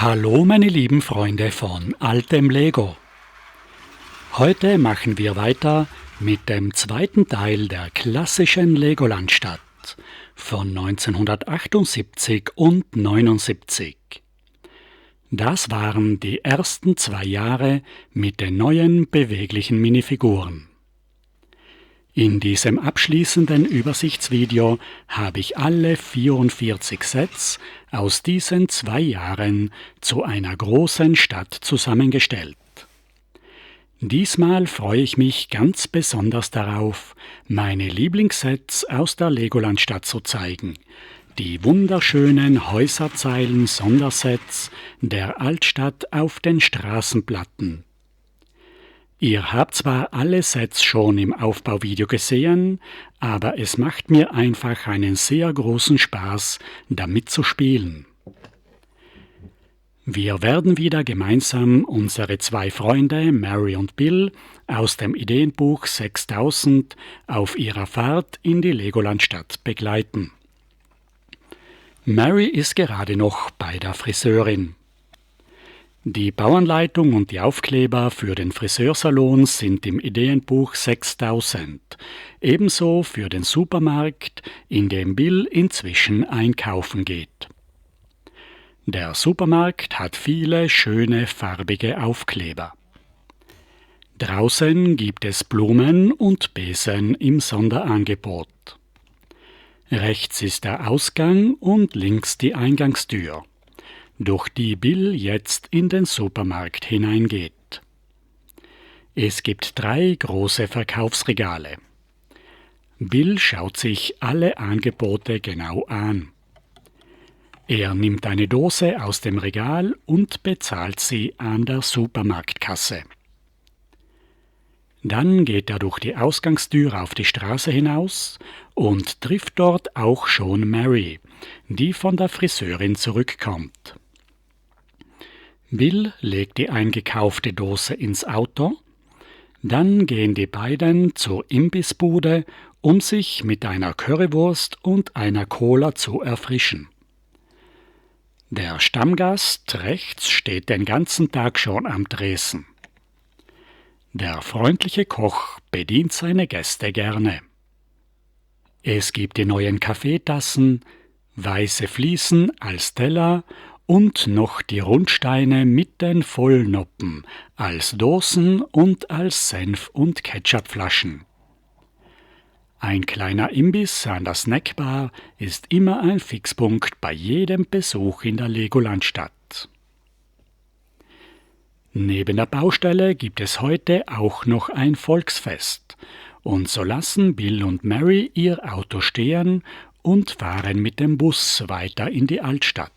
Hallo meine lieben Freunde von altem Lego. Heute machen wir weiter mit dem zweiten Teil der klassischen Legolandstadt von 1978 und 79. Das waren die ersten 2 Jahre mit den neuen beweglichen Minifiguren. In diesem abschließenden Übersichtsvideo habe ich alle 44 Sets aus diesen 2 Jahren zu einer großen Stadt zusammengestellt. Diesmal freue ich mich ganz besonders darauf, meine Lieblingssets aus der Legolandstadt zu zeigen, die wunderschönen Häuserzeilen-Sondersets der Altstadt auf den Straßenplatten. Ihr habt zwar alle Sets schon im Aufbauvideo gesehen, aber es macht mir einfach einen sehr großen Spaß, damit zu spielen. Wir werden wieder gemeinsam unsere 2 Freunde Mary und Bill aus dem Ideenbuch 6000 auf ihrer Fahrt in die Legolandstadt begleiten. Mary ist gerade noch bei der Friseurin. Die Bauanleitung und die Aufkleber für den Friseursalon sind im Ideenbuch 6000, ebenso für den Supermarkt, in dem Bill inzwischen einkaufen geht. Der Supermarkt hat viele schöne farbige Aufkleber. Draußen gibt es Blumen und Besen im Sonderangebot. Rechts ist der Ausgang und links die Eingangstür, durch die Bill jetzt in den Supermarkt hineingeht. Es gibt 3 große Verkaufsregale. Bill schaut sich alle Angebote genau an. Er nimmt eine Dose aus dem Regal und bezahlt sie an der Supermarktkasse. Dann geht er durch die Ausgangstür auf die Straße hinaus und trifft dort auch schon Mary, die von der Friseurin zurückkommt. Bill legt die eingekaufte Dose ins Auto, dann gehen die beiden zur Imbissbude, um sich mit einer Currywurst und einer Cola zu erfrischen. Der Stammgast rechts steht den ganzen Tag schon am Tresen. Der freundliche Koch bedient seine Gäste gerne. Es gibt die neuen Kaffeetassen, weiße Fliesen als Teller und noch die Rundsteine mit den Vollnoppen als Dosen und als Senf- und Ketchupflaschen. Ein kleiner Imbiss an der Snackbar ist immer ein Fixpunkt bei jedem Besuch in der Legolandstadt. Neben der Baustelle gibt es heute auch noch ein Volksfest, und so lassen Bill und Mary ihr Auto stehen und fahren mit dem Bus weiter in die Altstadt.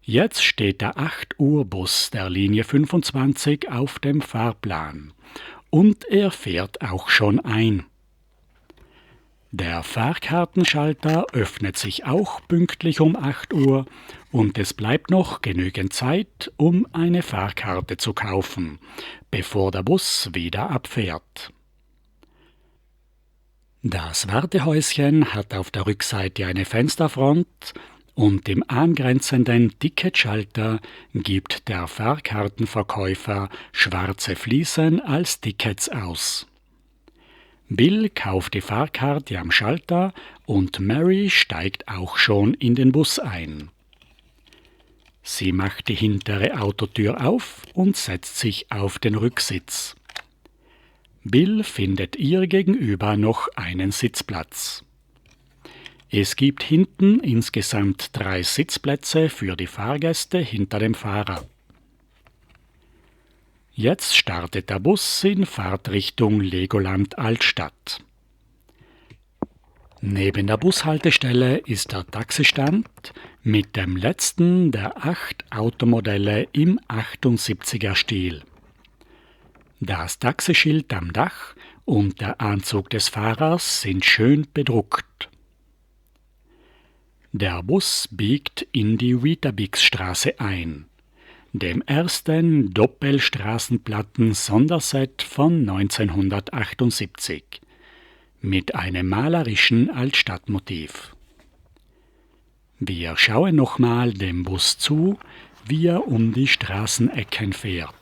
Jetzt steht der 8-Uhr-Bus der Linie 25 auf dem Fahrplan und er fährt auch schon ein. Der Fahrkartenschalter öffnet sich auch pünktlich um 8 Uhr und es bleibt noch genügend Zeit, um eine Fahrkarte zu kaufen, bevor der Bus wieder abfährt. Das Wartehäuschen hat auf der Rückseite eine Fensterfront und im angrenzenden Ticketschalter gibt der Fahrkartenverkäufer schwarze Fliesen als Tickets aus. Bill kauft die Fahrkarte am Schalter und Mary steigt auch schon in den Bus ein. Sie macht die hintere Autotür auf und setzt sich auf den Rücksitz. Bill findet ihr gegenüber noch einen Sitzplatz. Es gibt hinten insgesamt 3 Sitzplätze für die Fahrgäste hinter dem Fahrer. Jetzt startet der Bus in Fahrtrichtung Legoland Altstadt. Neben der Bushaltestelle ist der Taxistand mit dem letzten der 8 Automodelle im 78er Stil. Das Taxischild am Dach und der Anzug des Fahrers sind schön bedruckt. Der Bus biegt in die Weetabix-Straße ein, dem ersten Doppelstraßenplatten-Sonderset von 1978, mit einem malerischen Altstadtmotiv. Wir schauen nochmal dem Bus zu, wie er um die Straßenecken fährt.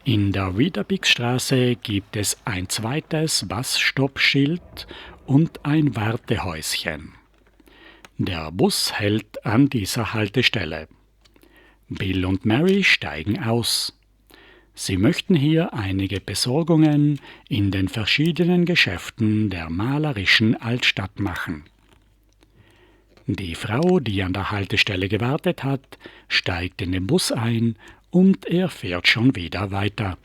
In der Weetabixstraße gibt es ein zweites Busstoppschild und ein Wartehäuschen. Der Bus hält an dieser Haltestelle. Bill und Mary steigen aus. Sie möchten hier einige Besorgungen in den verschiedenen Geschäften der malerischen Altstadt machen. Die Frau, die an der Haltestelle gewartet hat, steigt in den Bus ein und er fährt schon wieder weiter.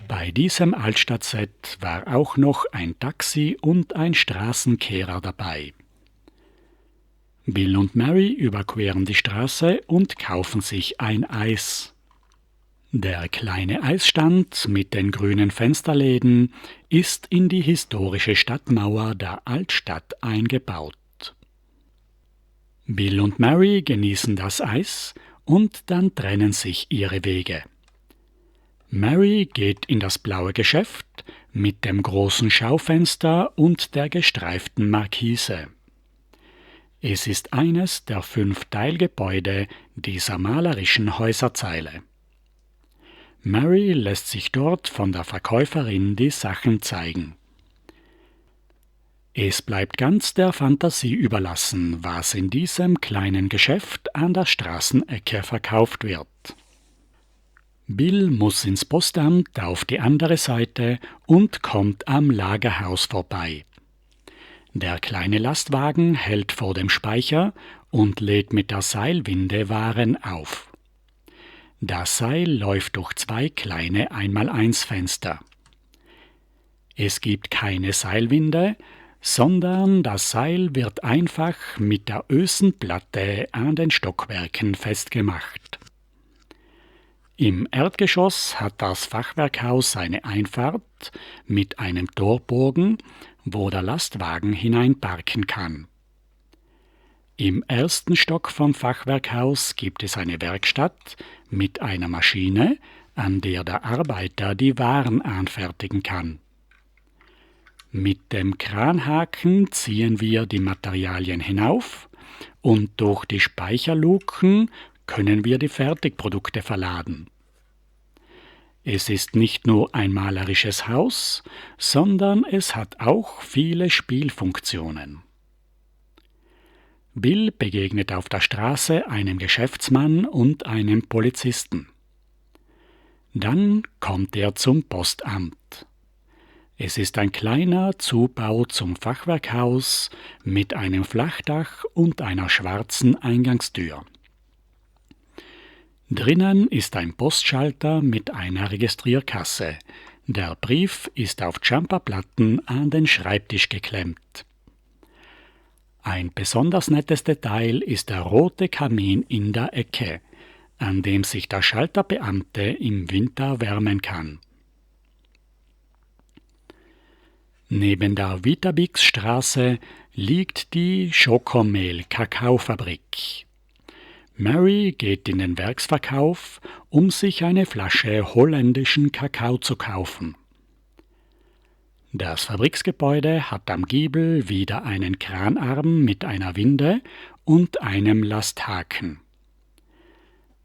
Bei diesem Altstadtset war auch noch ein Taxi und ein Straßenkehrer dabei. Bill und Mary überqueren die Straße und kaufen sich ein Eis. Der kleine Eisstand mit den grünen Fensterläden ist in die historische Stadtmauer der Altstadt eingebaut. Bill und Mary genießen das Eis und dann trennen sich ihre Wege. Mary geht in das blaue Geschäft mit dem großen Schaufenster und der gestreiften Markise. Es ist eines der 5 Teilgebäude dieser malerischen Häuserzeile. Mary lässt sich dort von der Verkäuferin die Sachen zeigen. Es bleibt ganz der Fantasie überlassen, was in diesem kleinen Geschäft an der Straßenecke verkauft wird. Bill muss ins Postamt auf die andere Seite und kommt am Lagerhaus vorbei. Der kleine Lastwagen hält vor dem Speicher und lädt mit der Seilwinde Waren auf. Das Seil läuft durch 2 kleine 1x1 Fenster. Es gibt keine Seilwinde, sondern das Seil wird einfach mit der Ösenplatte an den Stockwerken festgemacht. Im Erdgeschoss hat das Fachwerkhaus eine Einfahrt mit einem Torbogen, wo der Lastwagen hineinparken kann. Im ersten Stock vom Fachwerkhaus gibt es eine Werkstatt mit einer Maschine, an der der Arbeiter die Waren anfertigen kann. Mit dem Kranhaken ziehen wir die Materialien hinauf und durch die Speicherluken können wir die Fertigprodukte verladen. Es ist nicht nur ein malerisches Haus, sondern es hat auch viele Spielfunktionen. Bill begegnet auf der Straße einem Geschäftsmann und einem Polizisten. Dann kommt er zum Postamt. Es ist ein kleiner Zubau zum Fachwerkhaus mit einem Flachdach und einer schwarzen Eingangstür. Drinnen ist ein Postschalter mit einer Registrierkasse. Der Brief ist auf Jumperplatten an den Schreibtisch geklemmt. Ein besonders nettes Detail ist der rote Kamin in der Ecke, an dem sich der Schalterbeamte im Winter wärmen kann. Neben der Weetabixstraße liegt die Schokomehl-Kakaofabrik. Mary geht in den Werksverkauf, um sich eine Flasche holländischen Kakao zu kaufen. Das Fabriksgebäude hat am Giebel wieder einen Kranarm mit einer Winde und einem Lasthaken.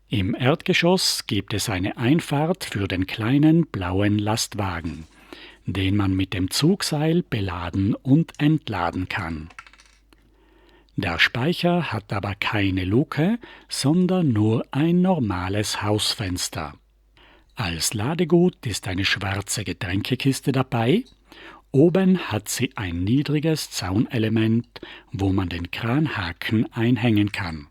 Im Erdgeschoss gibt es eine Einfahrt für den kleinen blauen Lastwagen, den man mit dem Zugseil beladen und entladen kann. Der Speicher hat aber keine Luke, sondern nur ein normales Hausfenster. Als Ladegut ist eine schwarze Getränkekiste dabei. Oben hat sie ein niedriges Zaunelement, wo man den Kranhaken einhängen kann.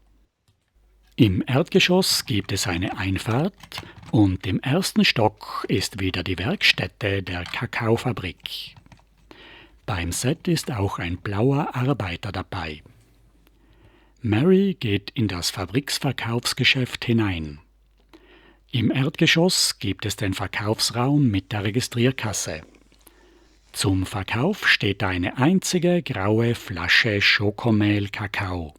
Im Erdgeschoss gibt es eine Einfahrt und im ersten Stock ist wieder die Werkstätte der Kakaofabrik. Beim Set ist auch ein blauer Arbeiter dabei. Mary geht in das Fabriksverkaufsgeschäft hinein. Im Erdgeschoss gibt es den Verkaufsraum mit der Registrierkasse. Zum Verkauf steht eine einzige graue Flasche Schokomehl-Kakao.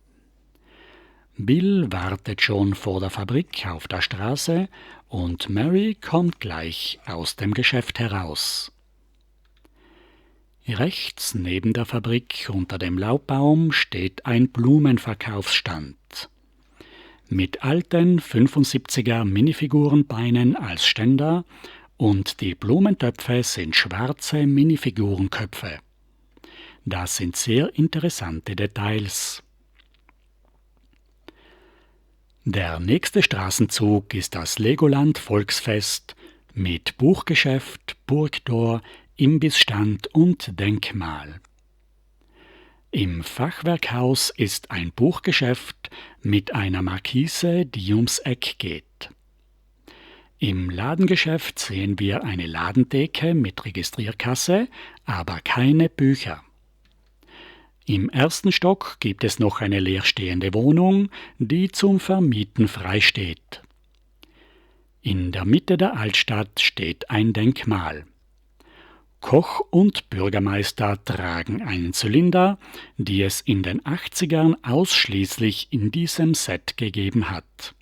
Bill wartet schon vor der Fabrik auf der Straße und Mary kommt gleich aus dem Geschäft heraus. Rechts neben der Fabrik unter dem Laubbaum steht ein Blumenverkaufsstand. Mit alten 75er Minifigurenbeinen als Ständer und die Blumentöpfe sind schwarze Minifigurenköpfe. Das sind sehr interessante Details. Der nächste Straßenzug ist das Legoland Volksfest mit Buchgeschäft, Burgtor, Imbissstand und Denkmal. Im Fachwerkhaus ist ein Buchgeschäft mit einer Markise, die ums Eck geht. Im Ladengeschäft sehen wir eine Ladentheke mit Registrierkasse, aber keine Bücher. Im ersten Stock gibt es noch eine leerstehende Wohnung, die zum Vermieten freisteht. In der Mitte der Altstadt steht ein Denkmal. Koch und Bürgermeister tragen einen Zylinder, die es in den 80ern ausschließlich in diesem Set gegeben hat.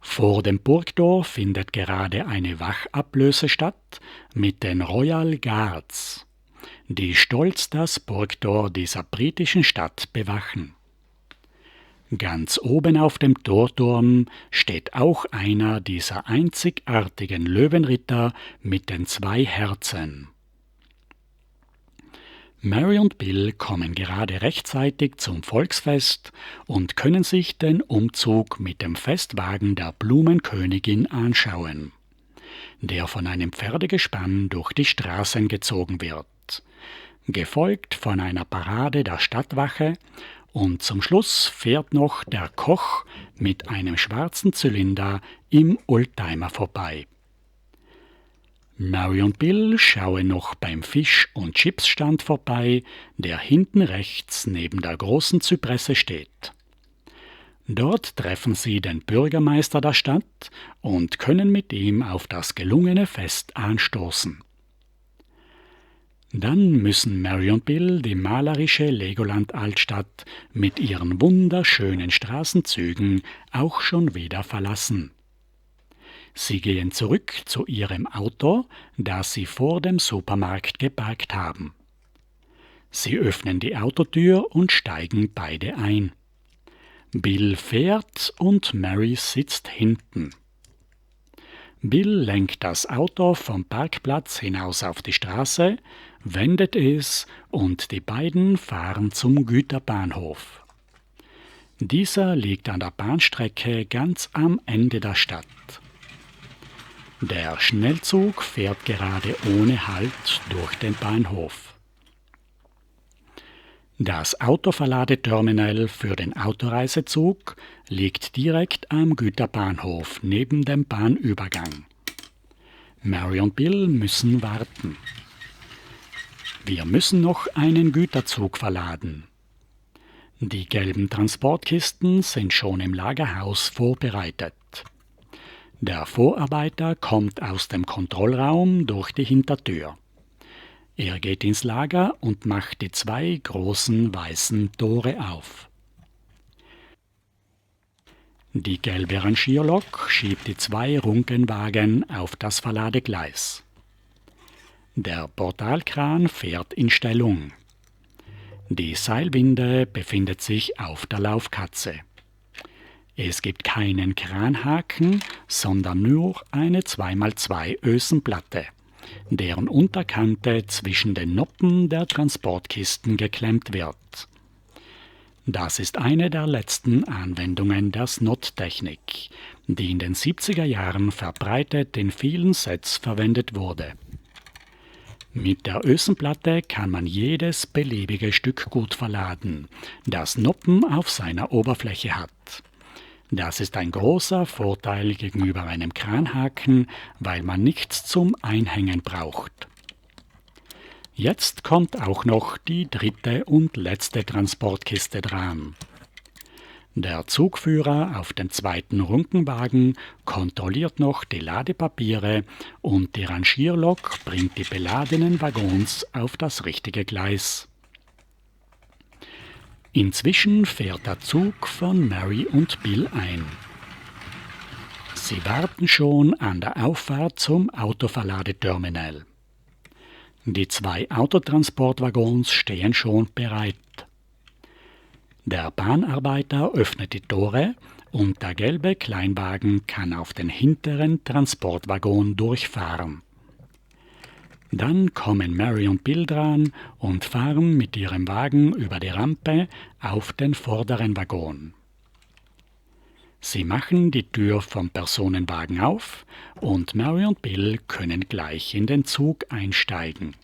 Vor dem Burgtor findet gerade eine Wachablöse statt mit den Royal Guards, die stolz das Burgtor dieser britischen Stadt bewachen. Ganz oben auf dem Torturm steht auch einer dieser einzigartigen Löwenritter mit den 2 Herzen. Mary und Bill kommen gerade rechtzeitig zum Volksfest und können sich den Umzug mit dem Festwagen der Blumenkönigin anschauen, der von einem Pferdegespann durch die Straßen gezogen wird, gefolgt von einer Parade der Stadtwache, und zum Schluss fährt noch der Koch mit einem schwarzen Zylinder im Oldtimer vorbei. Mary und Bill schauen noch beim Fisch- und Chipsstand vorbei, der hinten rechts neben der großen Zypresse steht. Dort treffen sie den Bürgermeister der Stadt und können mit ihm auf das gelungene Fest anstoßen. Dann müssen Mary und Bill die malerische Legoland-Altstadt mit ihren wunderschönen Straßenzügen auch schon wieder verlassen. Sie gehen zurück zu ihrem Auto, das sie vor dem Supermarkt geparkt haben. Sie öffnen die Autotür und steigen beide ein. Bill fährt und Mary sitzt hinten. Bill lenkt das Auto vom Parkplatz hinaus auf die Straße, wendet es und die beiden fahren zum Güterbahnhof. Dieser liegt an der Bahnstrecke ganz am Ende der Stadt. Der Schnellzug fährt gerade ohne Halt durch den Bahnhof. Das Autoverladeterminal für den Autoreisezug liegt direkt am Güterbahnhof neben dem Bahnübergang. Mary und Bill müssen warten. Wir müssen noch einen Güterzug verladen. Die gelben Transportkisten sind schon im Lagerhaus vorbereitet. Der Vorarbeiter kommt aus dem Kontrollraum durch die Hintertür. Er geht ins Lager und macht die 2 großen weißen Tore auf. Die gelbe Rangierlok schiebt die 2 Runkenwagen auf das Verladegleis. Der Portalkran fährt in Stellung. Die Seilwinde befindet sich auf der Laufkatze. Es gibt keinen Kranhaken, sondern nur eine 2x2 Ösenplatte, deren Unterkante zwischen den Noppen der Transportkisten geklemmt wird. Das ist eine der letzten Anwendungen der Snot-Technik, die in den 70er Jahren verbreitet in vielen Sets verwendet wurde. Mit der Ösenplatte kann man jedes beliebige Stück Gut verladen, das Noppen auf seiner Oberfläche hat. Das ist ein großer Vorteil gegenüber einem Kranhaken, weil man nichts zum Einhängen braucht. Jetzt kommt auch noch die 3. und letzte Transportkiste dran. Der Zugführer auf dem 2. Runkenwagen kontrolliert noch die Ladepapiere und die Rangierlok bringt die beladenen Waggons auf das richtige Gleis. Inzwischen fährt der Zug von Mary und Bill ein. Sie warten schon an der Auffahrt zum Autoverladeterminal. Die 2 Autotransportwaggons stehen schon bereit. Der Bahnarbeiter öffnet die Tore und der gelbe Kleinwagen kann auf den hinteren Transportwaggon durchfahren. Dann kommen Mary und Bill dran und fahren mit ihrem Wagen über die Rampe auf den vorderen Waggon. Sie machen die Tür vom Personenwagen auf und Mary und Bill können gleich in den Zug einsteigen.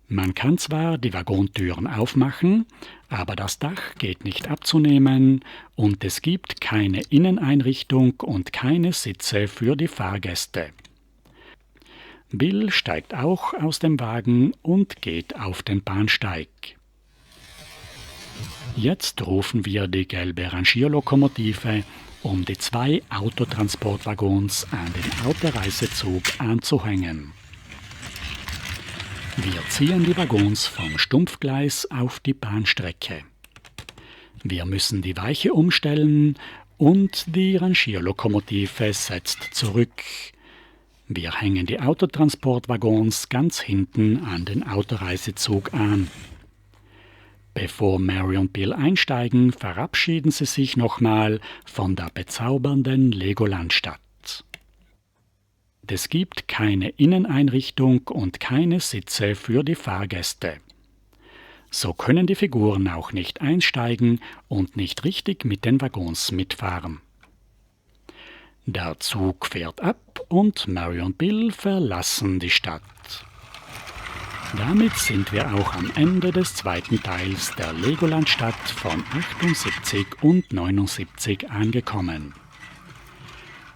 Man kann zwar die Waggontüren aufmachen, aber das Dach geht nicht abzunehmen und es gibt keine Inneneinrichtung und keine Sitze für die Fahrgäste. Bill steigt auch aus dem Wagen und geht auf den Bahnsteig. Jetzt rufen wir die gelbe Rangierlokomotive, um die 2 Autotransportwaggons an den Autoreisezug anzuhängen. Wir ziehen die Waggons vom Stumpfgleis auf die Bahnstrecke. Wir müssen die Weiche umstellen und die Rangierlokomotive setzt zurück. Wir hängen die Autotransportwaggons ganz hinten an den Autoreisezug an. Bevor Mary und Bill einsteigen, verabschieden sie sich nochmal von der bezaubernden Legolandstadt. Es gibt keine Inneneinrichtung und keine Sitze für die Fahrgäste. So können die Figuren auch nicht einsteigen und nicht richtig mit den Waggons mitfahren. Der Zug fährt ab und Mary und Bill verlassen die Stadt. Damit sind wir auch am Ende des 2. Teils der Legolandstadt von 78 und 79 angekommen.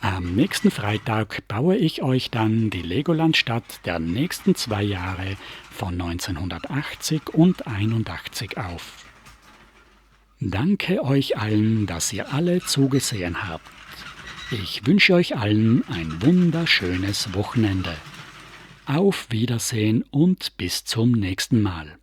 Am nächsten Freitag baue ich euch dann die Legolandstadt der nächsten 2 Jahre von 1980 und 81 auf. Danke euch allen, dass ihr alle zugesehen habt. Ich wünsche euch allen ein wunderschönes Wochenende. Auf Wiedersehen und bis zum nächsten Mal.